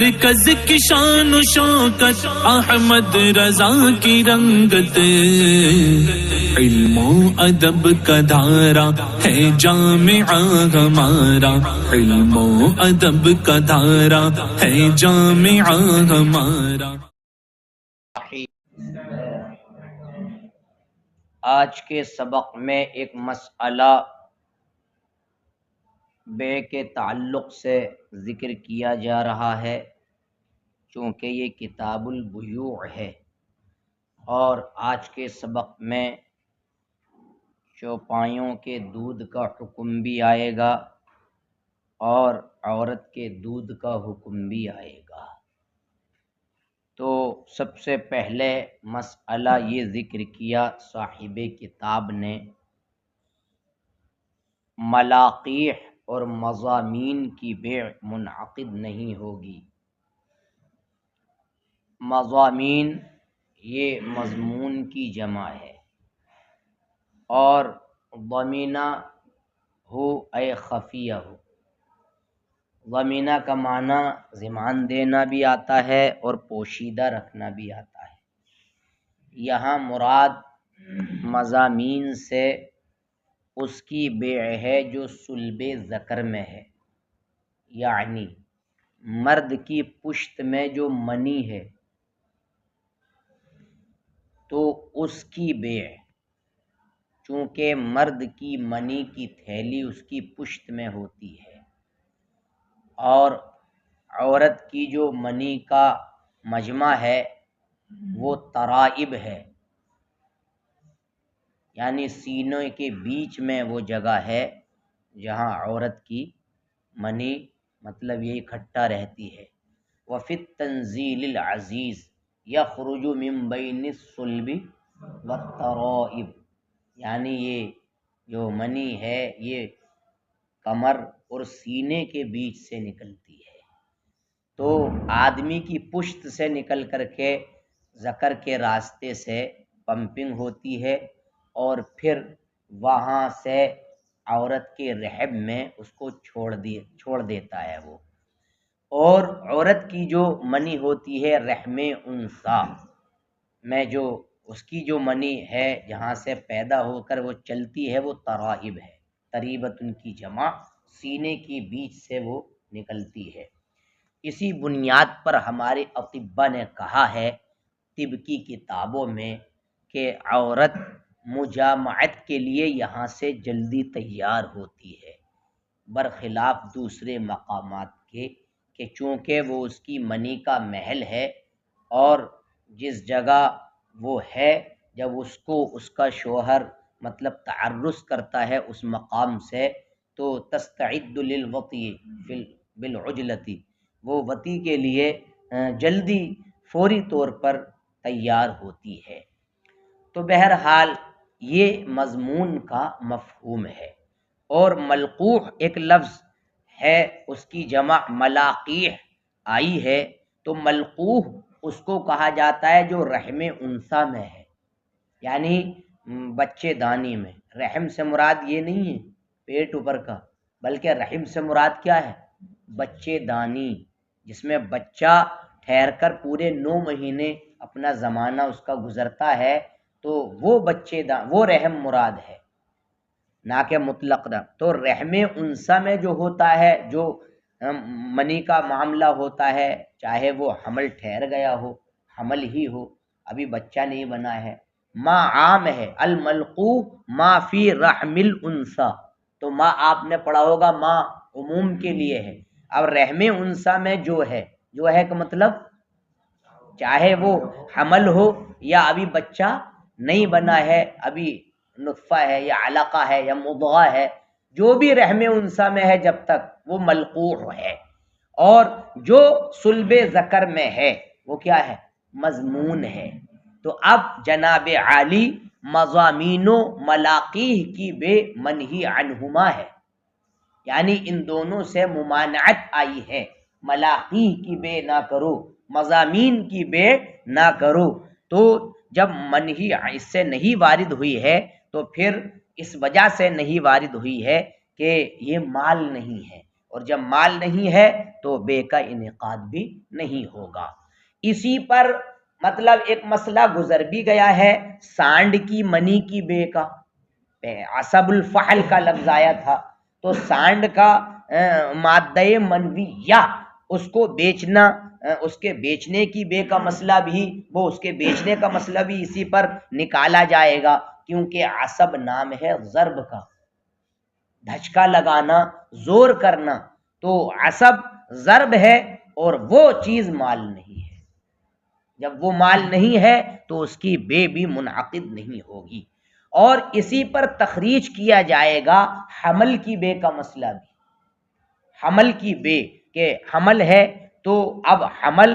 مرکز کی شان و شوکت احمد رضا کی رنگت، علم و ادب کا دھارا ہے جامعہ ہمارا، علم و ادب کا دھارا ہے جامعہ ہمارا۔ آج کے سبق میں ایک مسئلہ بے کے تعلق سے ذکر کیا جا رہا ہے، چونکہ یہ کتاب البیوع ہے، اور آج کے سبق میں چوپایوں کے دودھ کا حکم بھی آئے گا اور عورت کے دودھ کا حکم بھی آئے گا۔ تو سب سے پہلے مسئلہ یہ ذکر کیا صاحب کتاب نے، ملاقیح اور مضامین کی بیع منعقد نہیں ہوگی۔ مضامین یہ مضمون کی جمع ہے، اور ضمینہ ہو اے خفیہ ہو، ضمینہ کا معنی ضمان دینا بھی آتا ہے اور پوشیدہ رکھنا بھی آتا ہے۔ یہاں مراد مضامین سے اس کی بیع ہے جو صلب ذکر میں ہے، یعنی مرد کی پشت میں جو منی ہے تو اس کی بیع، چونکہ مرد کی منی کی تھیلی اس کی پشت میں ہوتی ہے، اور عورت کی جو منی کا مجمع ہے وہ ترائب ہے، یعنی سینوں کے بیچ میں وہ جگہ ہے جہاں عورت کی منی مطلب یہ اکٹھا رہتی ہے۔ وفی التنزیل العزیز یخرج من بین الصلب والترائب، یعنی یہ جو منی ہے یہ کمر اور سینے کے بیچ سے نکلتی ہے، تو آدمی کی پشت سے نکل کر کے ذکر کے راستے سے پمپنگ ہوتی ہے، اور پھر وہاں سے عورت کے رحم میں اس کو چھوڑ دیتا ہے وہ۔ اور عورت کی جو منی ہوتی ہے رحم انثیٰ میں، جو اس کی جو منی ہے جہاں سے پیدا ہو کر وہ چلتی ہے وہ ترائب ہے، تریبت ان کی جمع، سینے کی بیچ سے وہ نکلتی ہے۔ اسی بنیاد پر ہمارے اطباء نے کہا ہے طب کی کتابوں میں کہ عورت مجامعت کے لیے یہاں سے جلدی تیار ہوتی ہے، برخلاف دوسرے مقامات کے، کہ چونکہ وہ اس کی منی کا محل ہے، اور جس جگہ وہ ہے جب اس کو اس کا شوہر مطلب تعرض کرتا ہے اس مقام سے، تو تستعد للوطی بالعجلتی، وہ وطی کے لیے جلدی فوری طور پر تیار ہوتی ہے۔ تو بہرحال یہ مضمون کا مفہوم ہے، اور ملقوح ایک لفظ ہے اس کی جمع ملاقیح آئی ہے، تو ملقوح اس کو کہا جاتا ہے جو رحم انثیٰ میں ہے، یعنی بچے دانی میں۔ رحم سے مراد یہ نہیں ہے پیٹ اوپر کا، بلکہ رحم سے مراد کیا ہے؟ بچے دانی، جس میں بچہ ٹھہر کر پورے 9 مہینے اپنا زمانہ اس کا گزرتا ہے، تو وہ وہ رحم مراد ہے، نہ کہ مطلق دا۔ تو رحم انثیٰ میں جو ہوتا ہے، جو منی کا معاملہ ہوتا ہے، چاہے وہ حمل ٹھہر گیا ہو، حمل ہی ہو، ابھی بچہ نہیں بنا ہے، ما عام ہے، الملقوح ما فی رحم الانثیٰ، تو ما آپ نے پڑھا ہوگا ما عموم کے لیے ہے۔ اب رحم انثیٰ میں جو ہے کہ مطلب چاہے وہ حمل ہو یا ابھی بچہ نہیں بنا ہے، ابھی نطفہ ہے یا علقہ ہے یا مضغہ ہے، جو بھی رحم انثیٰ میں ہے جب تک وہ ملقوح ہے، اور جو صلب ذکر میں ہے وہ کیا ہے؟ مضمون ہے۔ تو اب جناب عالی مضامین و ملاقیح کی بے منہی عنہما ہے، یعنی ان دونوں سے ممانعت آئی ہے، ملاقیح کی بے نہ کرو، مضامین کی بے نہ کرو۔ تو جب منہی اس سے نہیں وارد ہوئی ہے تو پھر اس وجہ سے نہیں وارد ہوئی ہے کہ یہ مال نہیں ہے، اور جب مال نہیں ہے تو بے کا انعقاد بھی نہیں ہوگا۔ اسی پر مطلب ایک مسئلہ گزر بھی گیا ہے، سانڈ کی منی کی بے کا، عصب الفحل کا لفظ آیا تھا، تو سانڈ کا مادہ منویہ اس کو بیچنا، اس کے بیچنے کی بے کا مسئلہ بھی، وہ اس کے بیچنے کا مسئلہ بھی اسی پر نکالا جائے گا، کیونکہ عصب نام ہے ضرب کا، دھچکا لگانا، زور کرنا، تو عصب ضرب ہے اور وہ چیز مال نہیں ہے۔ جب وہ مال نہیں ہے تو اس کی بے بھی منعقد نہیں ہوگی۔ اور اسی پر تخریج کیا جائے گا حمل کی بے کا مسئلہ بھی، حمل کی بے، کہ حمل ہے تو اب حمل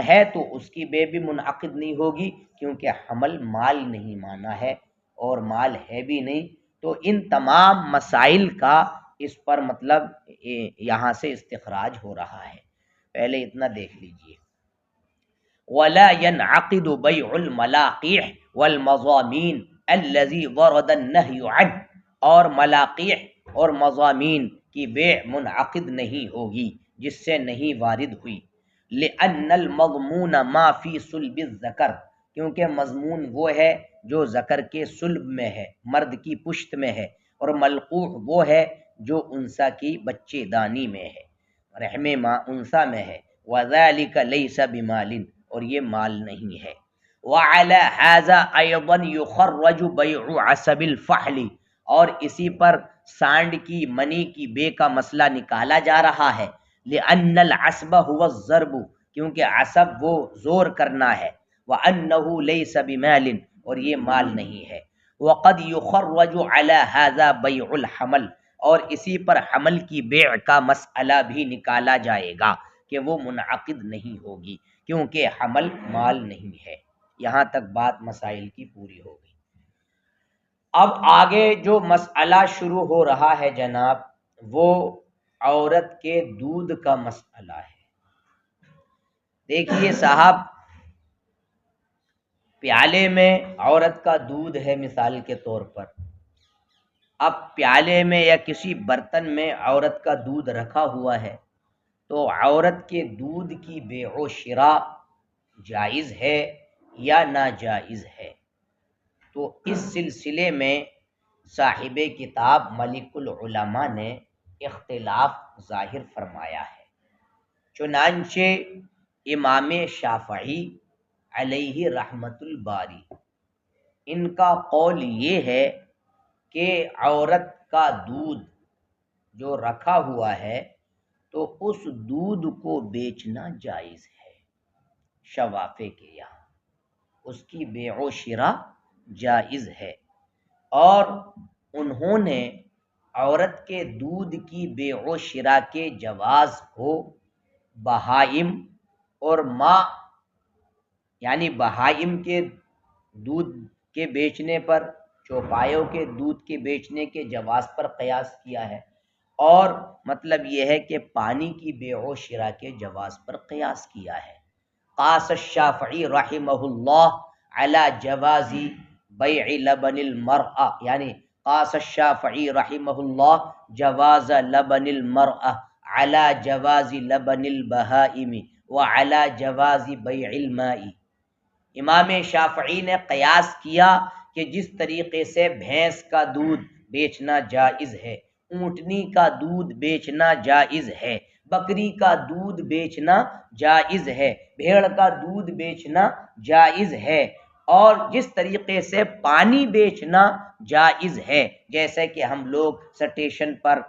ہے تو اس کی بے بھی منعقد نہیں ہوگی، کیونکہ حمل مال نہیں مانا ہے اور مال ہے بھی نہیں۔ تو ان تمام مسائل کا اس پر مطلب یہاں سے استخراج ہو رہا ہے۔ پہلے اتنا دیکھ لیجئے، وَلَا يَنْعَقِدُ بَيْعُ الْمَلَاقِيحِ وَالْمَضَامِينِ الَّذِي وَرَدَ النَّهْيُ عَنْهُ، اور ملاقیح اور مضامین کی بیع منعقد نہیں ہوگی جس سے نہیں وارد ہوئی، لِأَنَّ الْمَضْمُونَ مَا فِي صُلْبِ الذَّكَرِ، کیونکہ مضمون وہ ہے جو ذکر کے صلب میں ہے، مرد کی پشت میں ہے، اور ملقوح وہ ہے جو انثیٰ کی بچے دانی میں ہے، رحم ماں انثیٰ میں ہے، وَذَلِكَ لَيْسَ بِمَالٍ، اور یہ مال نہیں ہے۔ وَعَلَى هَذَا أَيْضًا يُخَرَّجُ بَيْعُ عَصَبِ الْفَحْلِ، اور اسی پر سانڈ کی منی کی بے کا مسئلہ نکالا جا رہا ہے، لِأَنَّ الْعَصْبَ هُوَ الضَّرْبُ، کیونکہ عصب وہ زور کرنا ہے، وَأَنَّهُ لَيْسَ بِمَالٍ، اور یہ مال نہیں ہے۔ وَقَدْ يُخَرَّجُ عَلَى هَذَا بَيْعُ الْحَمَلِ، اور اسی پر حمل کی بیع کا مسئلہ بھی نکالا جائے گا کہ وہ منعقد نہیں ہوگی، کیونکہ حمل مال نہیں ہے۔ یہاں تک بات مسائل کی پوری ہو گئی۔ اب آگے جو مسئلہ شروع ہو رہا ہے جناب، وہ عورت کے دودھ کا مسئلہ ہے۔ دیکھیے صاحب، پیالے میں عورت کا دودھ ہے مثال کے طور پر، اب پیالے میں یا کسی برتن میں عورت کا دودھ رکھا ہوا ہے، تو عورت کے دودھ کی بیع و شراء جائز ہے یا ناجائز ہے؟ تو اس سلسلے میں صاحب کتاب ملک العلماء نے اختلاف ظاہر فرمایا ہے۔ چنانچہ امام شافعی علیہ رحمت الباری، ان کا قول یہ ہے کہ عورت کا دودھ جو رکھا ہوا ہے تو اس دودھ کو بیچنا جائز ہے، شوافے کے یہاں اس کی بیع و شراء جائز ہے، اور انہوں نے عورت کے دودھ کی بیع و شراء کے جواز کو بہائم اور ماء، یعنی بہائم کے دودھ کے بیچنے پر، چوپایوں کے دودھ کے بیچنے کے جواز پر قیاس کیا ہے، اور مطلب یہ ہے کہ پانی کی بیع و شراء کے جواز پر قیاس کیا ہے۔ قاس الشافعی رحمہ اللہ علی جواز بیع لبن المرأة، یعنی قاس الشافعی رحمہ اللہ جواز لبن المرأة علی جواز لبن البہائم وعلی جواز بیع الماء۔ امام شافعی نے قیاس کیا کہ جس طریقے سے بھینس کا دودھ بیچنا جائز ہے، اونٹنی کا دودھ بیچنا جائز ہے، بکری کا دودھ بیچنا جائز ہے، بھیڑ کا دودھ بیچنا جائز ہے، اور جس طریقے سے پانی بیچنا جائز ہے، جیسے کہ ہم لوگ سٹیشن پر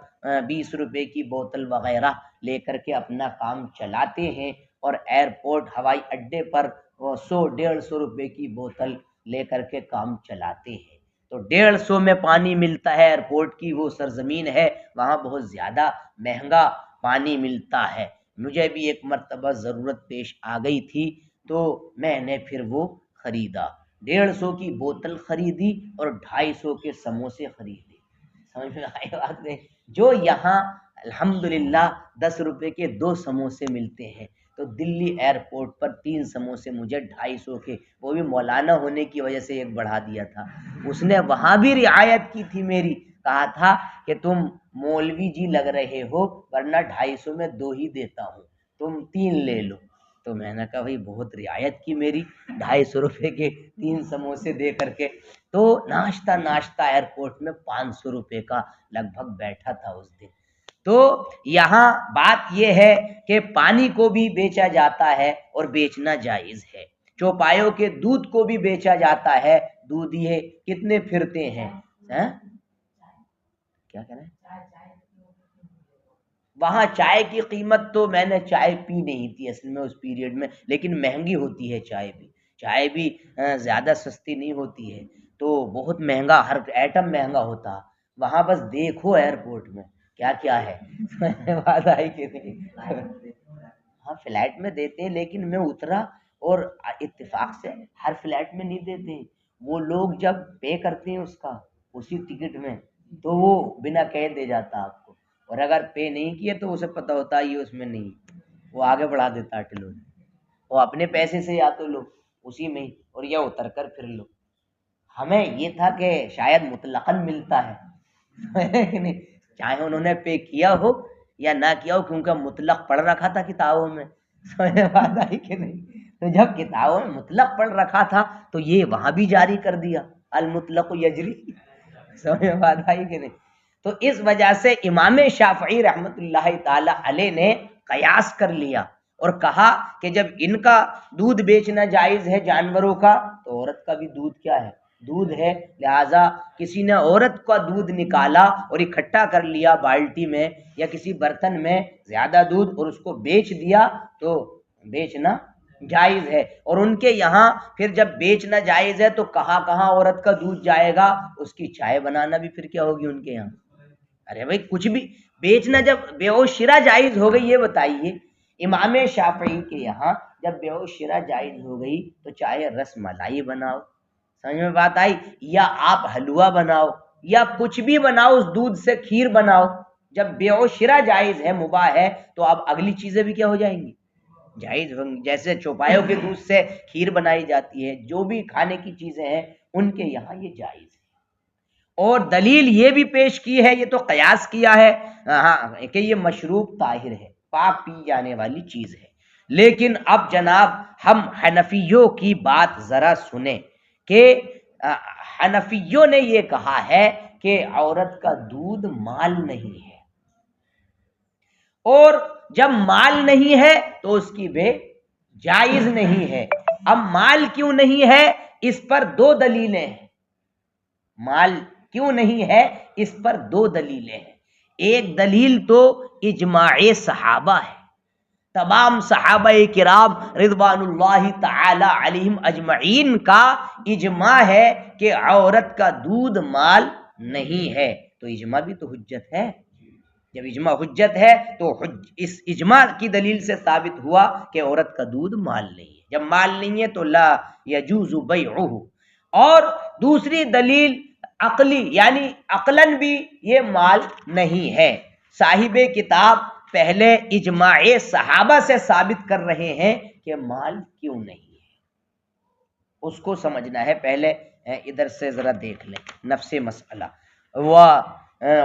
20 روپے کی بوتل وغیرہ لے کر کے اپنا کام چلاتے ہیں، اور ایئرپورٹ ہوائی اڈے پر 100-150 روپے کی بوتل لے کر کے کام چلاتے ہیں، تو 150 میں پانی ملتا ہے، ایئرپورٹ کی وہ سرزمین ہے، وہاں بہت زیادہ مہنگا پانی ملتا ہے۔ مجھے بھی ایک مرتبہ ضرورت پیش آ گئی تھی تو میں نے پھر وہ خریدا، 150 کی بوتل خریدی اور 250 کے سموسے خریدے۔ سمجھ میں آئی بات نہیں؟ جو یہاں الحمدللہ 10 روپے کے 2 سموسے ملتے ہیں، تو دلی ایئرپورٹ پر 3 سموسے مجھے 250 کے، وہ بھی مولانا ہونے کی وجہ سے ایک بڑھا دیا تھا۔ اس نے وہاں بھی رعایت کی تھی میری، کہا تھا کہ تم مولوی جی لگ رہے ہو ورنہ 250 میں 2 ہی دیتا ہوں، تم 3 لے لو۔ تو میں نے کہا بھائی بہت رعایت کی میری، 250 روپے کے 3 سموسے دے کر کے۔ تو ناشتہ ایئرپورٹ میں 500 روپے کا لگ بھگ بیٹھا تھا اس دن۔ تو یہاں بات یہ ہے کہ پانی کو بھی بیچا جاتا ہے اور بیچنا جائز ہے، چوپایوں کے دودھ کو بھی بیچا جاتا ہے، دودھ یہ کتنے پھرتے ہیں، کیا کہہ رہے ہیں؟ وہاں چائے کی قیمت تو میں نے چائے پی نہیں تھی اصل میں اس پیریڈ میں، لیکن مہنگی ہوتی ہے چائے بھی زیادہ سستی نہیں ہوتی ہے، تو بہت مہنگا، ہر ایٹم مہنگا ہوتا وہاں۔ بس دیکھو ایئرپورٹ میں کیا کیا ہے بات آئی کہ نہیں؟ ہاں فلیٹ میں دیتے ہیں، لیکن میں اترا اور اتفاق سے ہر فلیٹ میں نہیں دیتے، وہ لوگ جب پے کرتے ہیں اس کا اسی ٹکٹ میں تو وہ بنا کہے دے جاتا آپ کو، اور اگر پے نہیں کیے تو اسے پتہ ہوتا ہے یہ اس میں نہیں، وہ آگے بڑھا دیتا ہے ٹلو، وہ اپنے پیسے سے یا تو لو اسی میں ہی اور یا اتر کر پھر لو۔ ہمیں یہ تھا کہ شاید مطلقاً ملتا ہے کہ نہیں، چاہے انہوں نے پے کیا ہو یا نہ کیا ہو، کیونکہ مطلق پڑھ رکھا تھا کتابوں میں، سمجھ بات آئی کہ نہیں؟ تو جب کتابوں میں مطلق پڑھ رکھا تھا تو یہ وہاں بھی جاری کر دیا، المطلق یجری، سمجھ بات آئی کہ نہیں؟ تو اس وجہ سے امام شافعی رحمۃ اللہ تعالی علیہ نے قیاس کر لیا اور کہا کہ جب ان کا دودھ بیچنا جائز ہے جانوروں کا، تو عورت کا بھی دودھ کیا ہے؟ دودھ ہے، لہذا کسی نے عورت کا دودھ نکالا اور اکٹھا کر لیا بالٹی میں یا کسی برتن میں زیادہ دودھ اور اس کو بیچ دیا تو بیچنا جائز ہے۔ اور ان کے یہاں پھر جب بیچنا جائز ہے تو کہاں عورت کا دودھ جائے گا، اس کی چائے بنانا بھی پھر کیا ہوگی ان کے یہاں؟ ارے بھائی کچھ بھی بیچنا، جب بیع و شرا جائز ہو گئی، یہ بتائیے امام شافعی کے یہاں جب بیع و شرا جائز ہو گئی تو چاہے رس ملائی بناؤ، سمجھ میں بات آئی، یا آپ حلوہ بناؤ یا کچھ بھی بناؤ، اس دودھ سے کھیر بناؤ، جب بیع و شرا جائز ہے، مباح ہے، تو اب اگلی چیزیں بھی کیا ہو جائیں گی؟ جائز ہوں گی۔ جیسے چوپایوں کے دودھ سے کھیر بنائی جاتی ہے، جو بھی کھانے کی چیزیں ہیں ان کے یہاں یہ جائز ہے۔ اور دلیل یہ بھی پیش کی ہے، یہ تو قیاس کیا ہے ہاں کہ یہ مشروب طاہر ہے، پاک پی جانے والی چیز ہے۔ لیکن اب جناب ہم حنفیوں کی بات ذرا سنیں کہ حنفیوں نے یہ کہا ہے کہ عورت کا دودھ مال نہیں ہے، اور جب مال نہیں ہے تو اس کی بے جائز نہیں ہے۔ اب مال کیوں نہیں ہے، اس پر 2 دلیلیں ہیں۔ مال کیوں نہیں ہے، اس پر 2 دلیلیں ہیں۔ ایک دلیل تو اجماع صحابہ ہے، تمام صحابہ کرام رضوان اللہ تعالی علیہم اجمعین کا اجماع ہے کہ عورت کا دودھ مال نہیں ہے۔ تو اجماع بھی تو حجت ہے، جب اجماع حجت ہے تو اس اجماع کی دلیل سے ثابت ہوا کہ عورت کا دودھ مال نہیں ہے، جب مال نہیں ہے تو لا یجوز بیعہ۔ اور دوسری دلیل عقلی، یعنی عقلاً بھی یہ مال نہیں ہے۔ صاحب کتاب پہلے اجماع صحابہ سے ثابت کر رہے ہیں کہ مال کیوں نہیں ہے، اس کو سمجھنا ہے۔ پہلے ادھر سے ذرا دیکھ لیں نفس مسئلہ،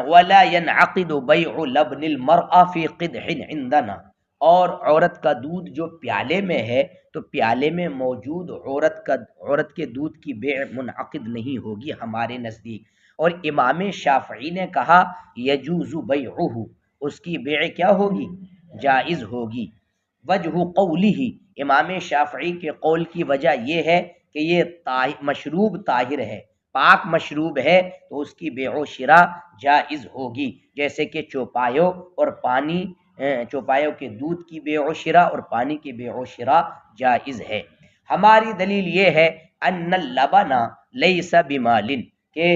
وَلَا يَنْعَقِدُ بَيْعُ لَبْنِ الْمَرْأَ فِي قِدْحٍ عِنْدَنَا، اور عورت کا دودھ جو پیالے میں ہے تو پیالے میں موجود عورت کے دودھ کی بیع منعقد نہیں ہوگی ہمارے نزدیک۔ اور امام شافعی نے کہا یجوز بیعہ، اس کی بیع کیا ہوگی؟ جائز ہوگی۔ وجہ قولہ، امام شافعی کے قول کی وجہ یہ ہے کہ یہ مشروب طاہر ہے، پاک مشروب ہے، تو اس کی بیع و شرا جائز ہوگی، جیسے کہ چوپایوں اور پانی، چوپایوں کے دودھ کی بیع و شرا اور پانی کی بیع و شرا جائز ہے۔ ہماری دلیل یہ ہے ان اللبن لیس بمال، کہ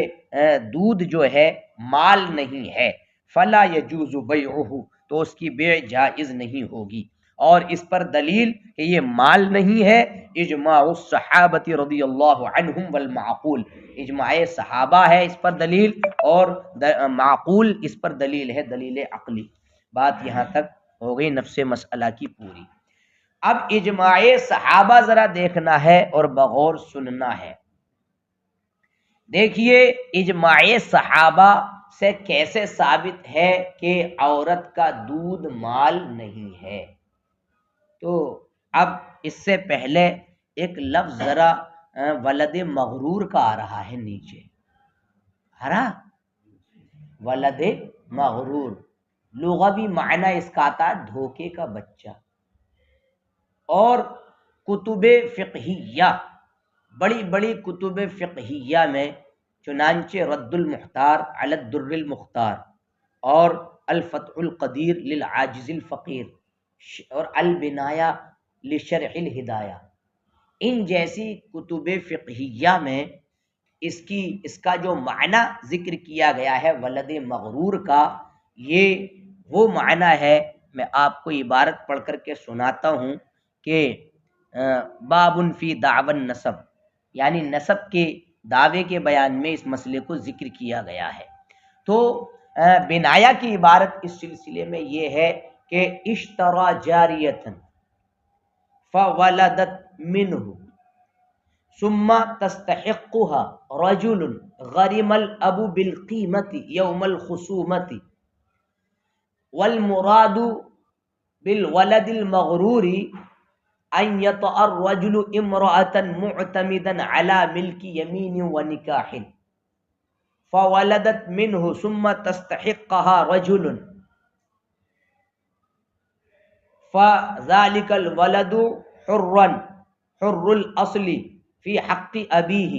دودھ جو ہے مال نہیں ہے، فلا یجوز بیعہ، تو اس کی بیع جائز نہیں ہوگی۔ اور اس پر دلیل کہ یہ مال نہیں ہے اجماع الصحابہ رضی اللہ عنہم والمعقول، اجماع صحابہ ہے اس پر دلیل، اور معقول اس پر دلیل ہے، دلیل عقلی۔ بات یہاں تک ہو گئی نفس مسئلہ کی پوری۔ اب اجماع صحابہ ذرا دیکھنا ہے اور بغور سننا ہے۔ دیکھیے اجماع صحابہ سے کیسے ثابت ہے کہ عورت کا دودھ مال نہیں ہے؟ تو اب اس سے پہلے ایک لفظ ذرا ولد مغرور کا آ رہا ہے نیچے، ہرا ولد مغرور، لغوی معنی اس کا آتا ہے دھوکے کا بچہ۔ اور کتب فقہیہ، بڑی بڑی کتب فقہیہ میں چنانچہ رد المختار علی الدر المختار اور الفتح القدیر للعاجز الفقیر اور البنایہ لشرح الہدایہ، ان جیسی کتب فقہیہ میں اس کا جو معنی ذکر کیا گیا ہے ولد مغرور کا، یہ وہ معنی ہے، میں آپ کو عبارت پڑھ کر کے سناتا ہوں کہ باب فی دعوی النسب، یعنی نسب کے دعوے کے بیان میں اس مسئلے کو ذکر کیا گیا ہے۔ تو بنایا کی عبارت اس سلسلے میں یہ ہے کہ اشترى جاریۃ فولدت منہ ثم تستحقها رجل غرم الاب بالقیمت یوم الخصومت والمراد بالولد المغرور ان یطأ الرجل امرأة معتمدا على ملک یمین ونکاح فولدت منه ثم تستحقها رجل فذلك الولد حر الاصل في حق ابيه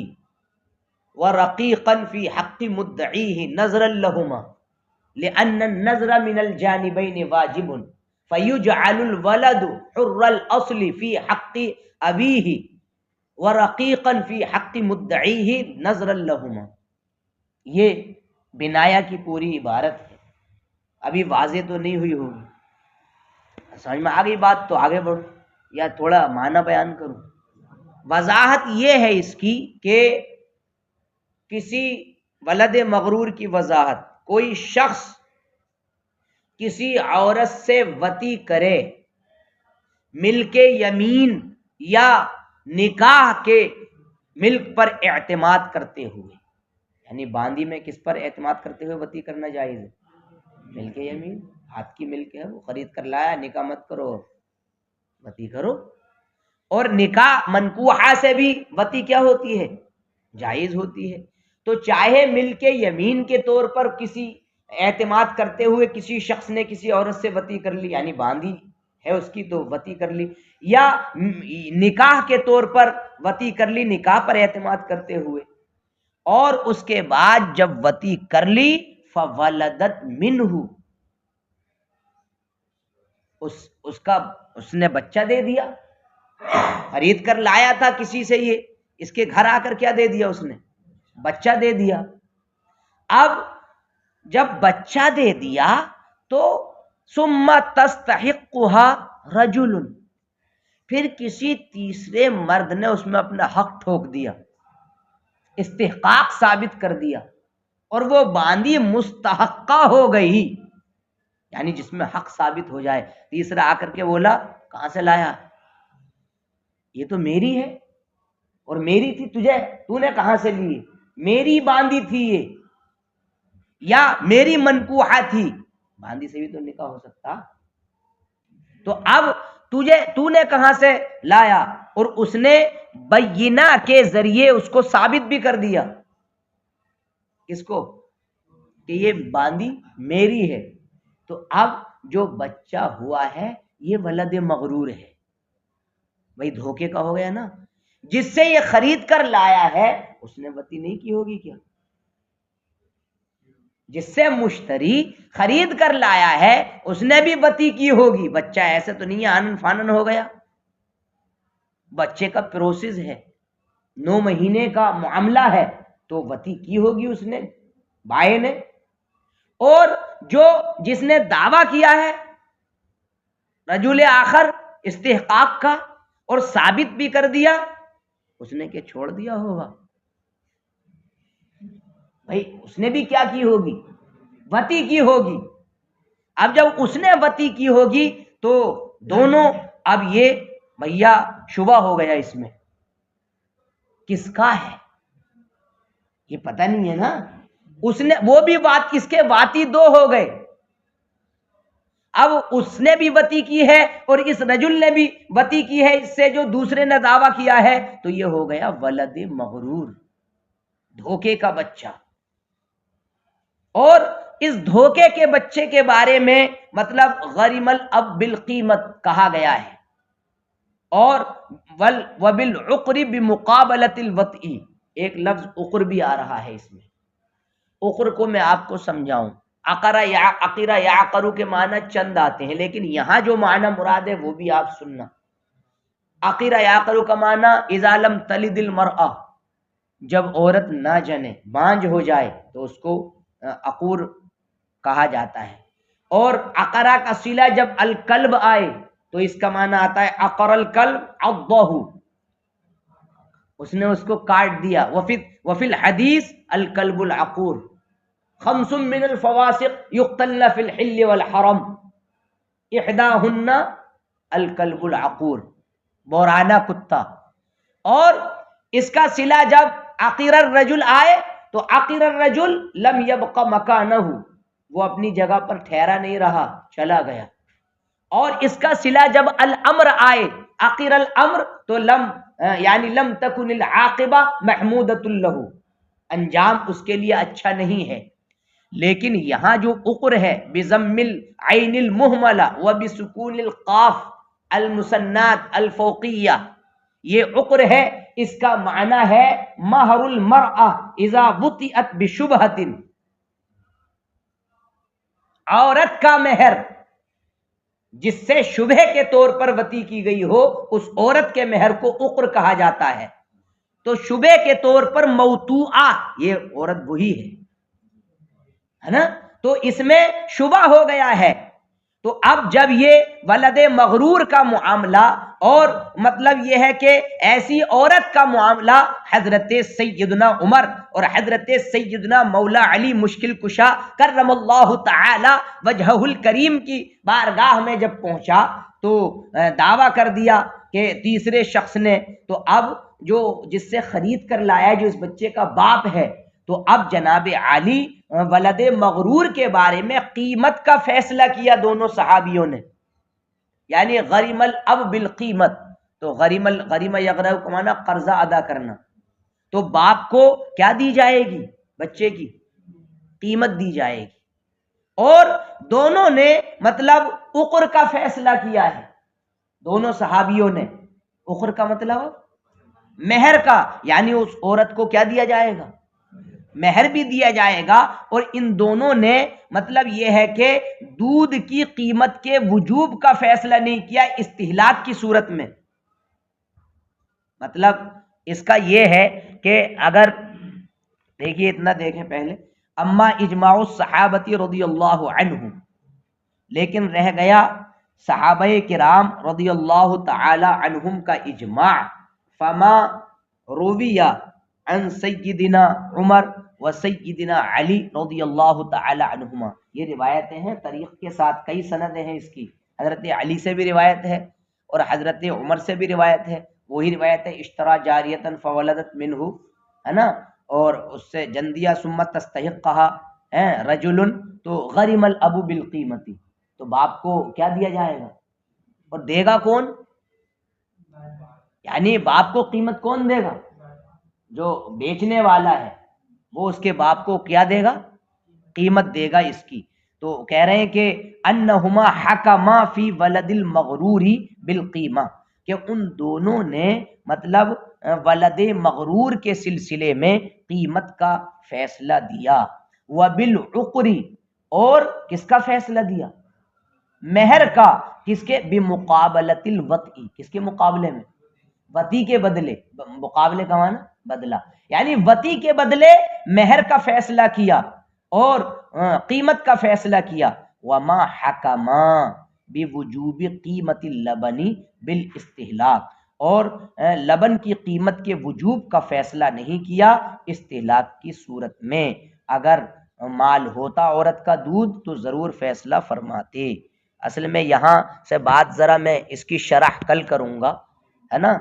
ورقيقا في حق مدعيه نظرا لهما لان النظر من الجانبين واجب فيجعل الولد حر الاصل في حق ابيه ورقيقا في حق مدعيه نظرا لهما۔ یہ بنایا کی پوری عبارت ہے، ابھی واضح تو نہیں ہوئی ہوگی، سمجھ میں آ گئی بات؟ تو آگے بڑھو یا تھوڑا معنی بیان کروں۔ وضاحت یہ ہے اس کی کہ کسی ولد مغرور کی وضاحت، کوئی شخص کسی عورت سے وطی کرے ملک یمین یا نکاح کے ملک پر اعتماد کرتے ہوئے، یعنی باندی میں کس پر اعتماد کرتے ہوئے وطی کرنا جائز ہے؟ ملک یمین، ہاتھ کی ملک ہے، وہ خرید کر لایا، نکاح مت کرو، وطی کرو۔ اور نکاح منکوحہ سے بھی وطی کیا ہوتی ہے؟ جائز ہوتی ہے۔ تو چاہے ملک یمین کے طور پر کسی اعتماد کرتے ہوئے کسی شخص نے کسی عورت سے وطی کر لی، یعنی باندی ہے اس کی تو وطی کر لی، یا نکاح کے طور پر وطی کر لی، نکاح پر اعتماد کرتے ہوئے، اور اس کے بعد جب وطی کر لی فولدت منہ، اس نے بچہ دے دیا، خرید کر لایا تھا کسی سے، یہ اس کے گھر آ کر کیا دے دیا؟ اس نے بچہ دے دیا۔ اب جب بچہ دے دیا تو ثم تستحقها رجل، پھر کسی تیسرے مرد نے اس میں اپنا حق ٹھوک دیا، استحقاق ثابت کر دیا، اور وہ باندی مستحقہ ہو گئی، یعنی جس میں حق ثابت ہو جائے۔ تیسرا آ کر کے بولا کہاں سے لایا؟ یہ تو میری ہے اور میری تھی، تو نے کہاں سے لی؟ میری باندی تھی یہ، یا میری منکوحہ تھی، باندی سے بھی تو نکاح ہو سکتا، تو اب تو نے کہاں سے لایا؟ اور اس نے بینہ کے ذریعے اس کو ثابت بھی کر دیا، کس کو؟ کہ یہ باندی میری ہے۔ تو اب جو بچہ ہوا ہے یہ ولد مغرور ہے، وہی دھوکے کا ہو گیا نا۔ جس سے یہ خرید کر لایا ہے اس نے وطی نہیں کی ہوگی کیا؟ جس سے مشتری خرید کر لایا ہے اس نے بھی وطی کی ہوگی۔ بچہ ایسے تو نہیں آنن فانن ہو گیا، بچے کا پروسیس ہے، 9 مہینے کا معاملہ ہے، تو وطی کی ہوگی اس نے، بائے نے۔ اور جس نے دعویٰ کیا ہے رجل آخر استحقاق کا اور ثابت بھی کر دیا، اس نے کیا چھوڑ دیا ہوگا؟ بھائی اس نے بھی کیا کی ہوگی؟ وطی کی ہوگی۔ اب جب اس نے وطی کی ہوگی تو دونوں، اب یہ بھیا شبہ ہو گیا، اس میں کس کا ہے یہ پتہ نہیں ہے نا۔ اس نے وہ بھی وات اس کے واتی دو ہو گئے، اب اس نے بھی وتی کی ہے اور اس رجل نے بھی وتی کی ہے اس سے جو دوسرے نے دعویٰ کیا ہے، تو یہ ہو گیا ولد مغرور، دھوکے کا بچہ۔ اور اس دھوکے کے بچے کے بارے میں مطلب غریم الاب بالقیمت کہا گیا ہے، اور وبالعقر بمقابلۃ الوطئی، ایک لفظ عقر بھی آ رہا ہے اس میں۔ عقر کو میں آپ کو سمجھاؤں، عقرہ یا عقرہ یا عقرو کے معنی چند آتے ہیں، لیکن یہاں جو معنی مراد ہے وہ بھی آپ سننا۔ عقرہ یا عقرو کا معنی اذا لم تلد المرأہ، جب عورت نہ جنے، بانجھ ہو جائے تو اس کو عقور کہا جاتا ہے۔ اور عقرہ کا صلہ جب الکلب آئے تو اس کا معنی آتا ہے عقر الکلب عضہ، اس نے اس کو کاٹ دیا۔ وفی الحدیث الکلب العقور، خمس من الفواسق یقتلن فی الحل والحرم، احداہن الکلب العقور، بورانہ کتا۔ اور اس کا صلہ جب عقر الرجل آئے تو عقر الرجل لم یبق مکانہ، وہ اپنی جگہ پر ٹھہرا نہیں رہا، چلا گیا۔ اور اس کا صلہ جب الامر آئے، عقر الامر، تو لم تکن العاقبہ محمودۃ لہ، انجام اس کے لیے اچھا نہیں ہے۔ لیکن یہاں جو عقر ہے بضم العین المہملہ وبسکون القاف المثنات الفوقیہ، یہ عقر ہے، اس کا معنی ہے مہر المرأہ اذا وطئت بشبہۃ، عورت کا مہر جس سے شبہ کے طور پر وطی کی گئی ہو، اس عورت کے مہر کو عقر کہا جاتا ہے۔ تو شبہ کے طور پر موتوعہ، یہ عورت وہی ہے نا، تو اس میں شبہ ہو گیا ہے۔ تو اب جب یہ ولد مغرور کا معاملہ اور مطلب یہ ہے کہ ایسی عورت کا معاملہ حضرت سیدنا عمر اور حضرت سیدنا مولا علی مشکل کشا کرم اللہ تعالی وجہہ الکریم کی بارگاہ میں جب پہنچا تو دعویٰ کر دیا کہ تیسرے شخص نے، تو اب جو جس سے خرید کر لایا جو اس بچے کا باپ ہے، تو اب جناب علی ولد مغرور کے بارے میں قیمت کا فیصلہ کیا دونوں صحابیوں نے، یعنی غریم الاب بالقیمت، تو غریم یغرم کا معنی قرضہ ادا کرنا، تو باپ کو کیا دی جائے گی؟ بچے کی قیمت دی جائے گی۔ اور دونوں نے مطلب عقر کا فیصلہ کیا ہے، دونوں صحابیوں نے۔ عقر کا مطلب مہر کا، یعنی اس عورت کو کیا دیا جائے گا؟ مہر بھی دیا جائے گا۔ اور ان دونوں نے مطلب یہ ہے کہ دودھ کی قیمت کے وجوب کا فیصلہ نہیں کیا استہلاک کی صورت میں۔ مطلب اس کا یہ ہے کہ اگر دیکھیے اتنا دیکھیں پہلے، اما اجماع الصحابہ رضی اللہ عنہ، لیکن رہ گیا صحابہ کرام رضی اللہ تعالی عنہم کا اجماع، فما رویہ عن سیدنا عمر و سیدنا علی رضی اللہ تعالی عنہما، یہ روایتیں ہیں طریق کے ساتھ، کئی سندیں ہیں اس کی، حضرت علی سے بھی روایت ہے اور حضرت عمر سے بھی روایت ہے، وہی روایت ہے اشترا جاریتن فولدت منہ، ہے نا، اور اس سے جندیہ ثم تستحقھا رجل، تو غرم الاب بالقیمتی، تو باپ کو کیا دیا جائے گا؟ اور دے گا کون؟ یعنی باپ کو قیمت کون دے گا؟ جو بیچنے والا ہے وہ اس کے باپ کو کیا دے گا؟ قیمت دے گا اس کی۔ تو کہہ رہے ہیں کہ انہما حکما فی ولد المغرور بالقیمہ، کہ ان دونوں نے مطلب ولد مغرور کے سلسلے میں قیمت کا فیصلہ دیا۔ وبالعقر، اور کس کا فیصلہ دیا؟ مہر کا، کس کے؟ بمقابلۃ الوطئی، کس کے مقابلے میں؟ وطی کے بدلے، مقابلے کا معنی بدلہ، یعنی وطی کے بدلے مہر کا فیصلہ کیا اور قیمت کا فیصلہ کیا۔ وما حکما بوجوب قیمت اللبن بالاستہلاک، اور لبن کی قیمت کے وجوب کا فیصلہ نہیں کیا استہلاک کی صورت میں۔ اگر مال ہوتا عورت کا دودھ تو ضرور فیصلہ فرماتے۔ اصل میں یہاں سے بات ذرا میں اس کی شرح کل کروں گا، ہے نا،